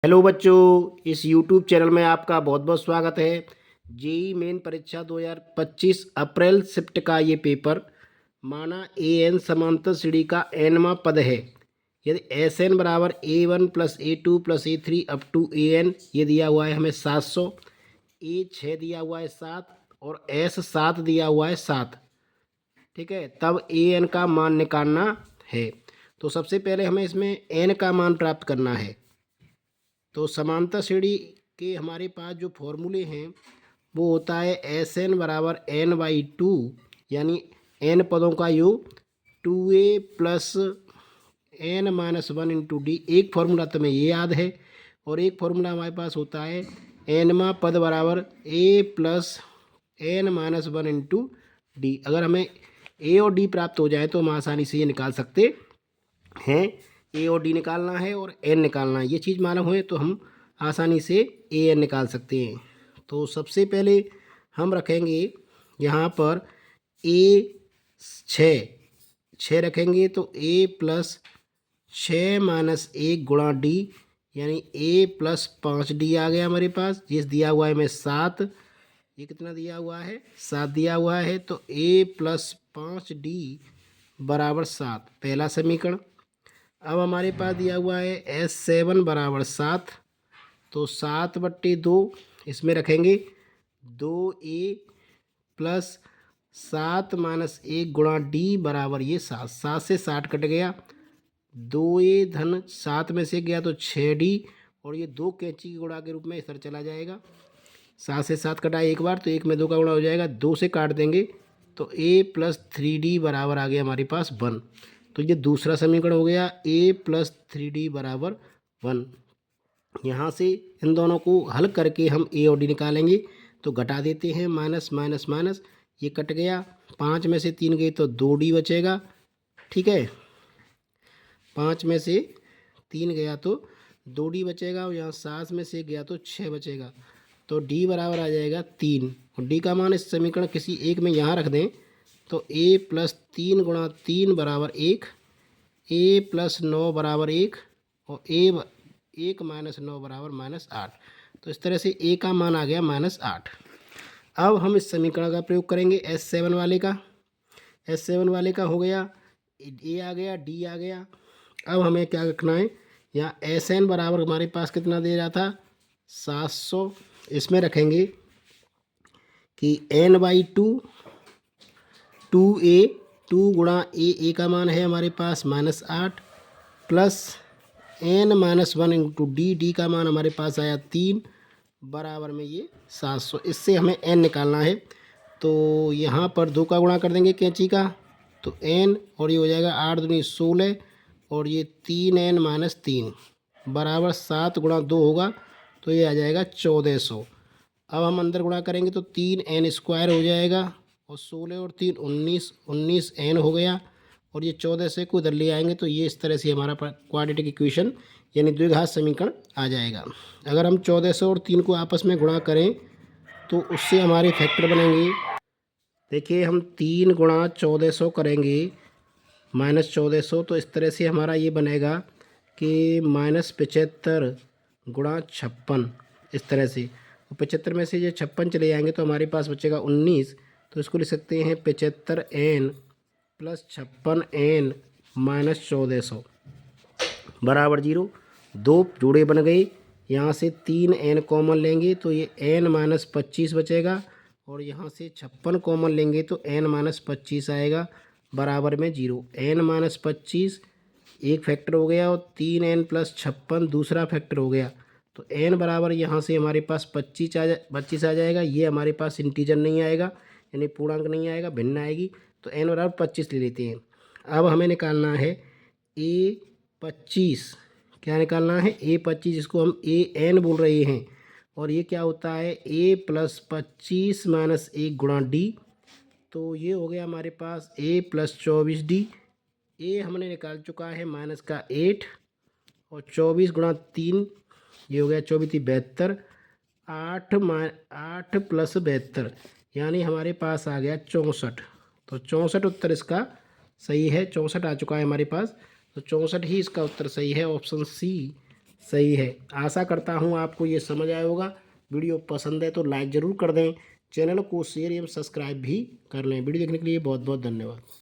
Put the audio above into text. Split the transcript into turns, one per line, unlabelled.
Hello बच्चों, इस YouTube channel में आपका बहुत बहुत स्वागत है। जेई मेन परीक्षा 2025 अप्रैल शिफ्ट का ये पेपर माना ए एन समांतर श्रेणी का एनवा पद है। यदि एस एन बराबर A1 + A2 + A3 up to AN ये दिया हुआ है हमें 700, A6 दिया हुआ है 7 और S7 दिया हुआ है 7। ठीक है, तब AN का मान निकालना है। तो सबसे पहले हमें इसमें N का मान प्राप्त करना है। तो समांतर श्रेणी के हमारे पास जो फॉर्मूले हैं वो होता है SN बराबर N/2, यानी n पदों का योग 2A + n-1 इंटू डी। एक फार्मूला तुम्हें ये याद है और एक फार्मूला हमारे पास होता है nवा पद बराबर A + n-1 इंटू डी। अगर हमें A और D प्राप्त हो जाए तो हम आसानी से ये निकाल सकते हैं। A और D निकालना है और N निकालना है, ये चीज़ मालूम है तो हम आसानी से AN निकाल सकते हैं। तो सबसे पहले हम रखेंगे यहाँ पर छः रखेंगे तो A + 6 - 1 गुणा D, यानी A + 5D आ गया हमारे पास। जिस दिया हुआ है हमें 7, ये कितना दिया हुआ है 7 दिया हुआ है, तो A + 5D बराबर 7 पहला समीकरण। अब हमारे पास दिया हुआ है S7 बराबर 7, तो 7/2 इसमें रखेंगे 2A + 7 - 1 गुणा D बराबर ये 7। 7 से 60 कट गया, 2A धन 7 में से गया तो 6D, और ये 2 कैंची के गुणा के रूप में इस तरह चला जाएगा। 7 से 7 कटा एक बार तो 1 में 2 का गुणा हो जाएगा, 2 से काट देंगे तो A + 3D बराबर आ गया हमारे पास 1। तो ये दूसरा समीकरण हो गया A + 3D बराबर 1। यहाँ से इन दोनों को हल करके हम A और D निकालेंगे, तो घटा देते हैं, माइनस माइनस माइनस, ये कट गया, 5 में से 3 गए तो 2D बचेगा। ठीक है, 5 में से 3 गया तो 2D बचेगा, और यहाँ 7 में से गया तो 6 बचेगा, तो D बराबर आ जाएगा 3। और D का मान इस समीकरण किसी एक में यहाँ रख दें तो A + 3 × 3 बराबर 1, A + 9 बराबर 1, और A 1 - 9 बराबर -8। तो इस तरह से A का मान आ गया -8। अब हम इस समीकरण का प्रयोग करेंगे S7 वाले का। S7 वाले का हो गया, A आ गया, D आ गया। अब हमें क्या रखना है, यहाँ SN बराबर हमारे पास कितना दे रहा था 700, इसमें रखेंगे कि N/2 2A, 2 गुणा A का मान है हमारे पास -8 प्लस n-1 इंटू D का मान हमारे पास आया 3 बराबर में ये 700। इससे हमें n निकालना है, तो यहाँ पर 2 का गुणा कर देंगे कैंची का, तो n, और ये हो जाएगा 8 दूनी 16, और ये 3n - 3 बराबर 7 × 2 होगा, तो ये आ जाएगा 1400। अब हम अंदर गुणा करेंगे तो 3n² हो जाएगा, और 16 और 3 19, 19n हो गया, और ये 14 से को इधर ले आएंगे तो ये इस तरह से हमारा क्वाड्रेटिक इक्वेशन यानी द्विघात समीकरण आ जाएगा। अगर हम 1400 और 3 को आपस में गुणा करें तो उससे हमारे फैक्टर बनेंगे। देखिए, हम 3 × 1400 करेंगे -1400, तो इस तरह से हमारा ये बनेगा कि -75 × 56, इस तरह से। 75 में से ये 56 चले जाएंगे तो हमारे पास बचेगा 19, तो इसको लिख सकते हैं 75n + 56n - 1400 बराबर 0। 2 जोड़े बन गए, यहाँ से 3n कॉमन लेंगे तो ये n - 25 बचेगा, और यहाँ से 56 कॉमन लेंगे तो n - 25 आएगा बराबर में 0। n - 25 एक फैक्टर हो गया, और 3n + 56 दूसरा फैक्टर हो गया, तो n बराबर यहाँ से हमारे पास 25 आ जाएगा। ये हमारे पास इंटीजर नहीं आएगा, यानी पूर्णांक नहीं आएगा, भिन्न आएगी, तो n बराबर 25 ले लेते हैं। अब हमें निकालना है A25। क्या निकालना है A25, जिसको हम AN बोल रहे हैं, और ये क्या होता है A + 25 - 1 गुणा D, तो ये हो गया हमारे पास A + 24D। A हमने निकाल चुका है -8, और 24 × 3 ये हो गया 24 × 72, 8 + 72 यानी हमारे पास आ गया 64। तो 64 उत्तर इसका सही है, 64 आ चुका है हमारे पास, तो 64 ही इसका उत्तर सही है। ऑप्शन सी सही है। आशा करता हूँ आपको ये समझ आया होगा। वीडियो पसंद है तो लाइक ज़रूर कर दें, चैनल को शेयर एवं सब्सक्राइब भी कर लें। वीडियो देखने के लिए बहुत बहुत धन्यवाद।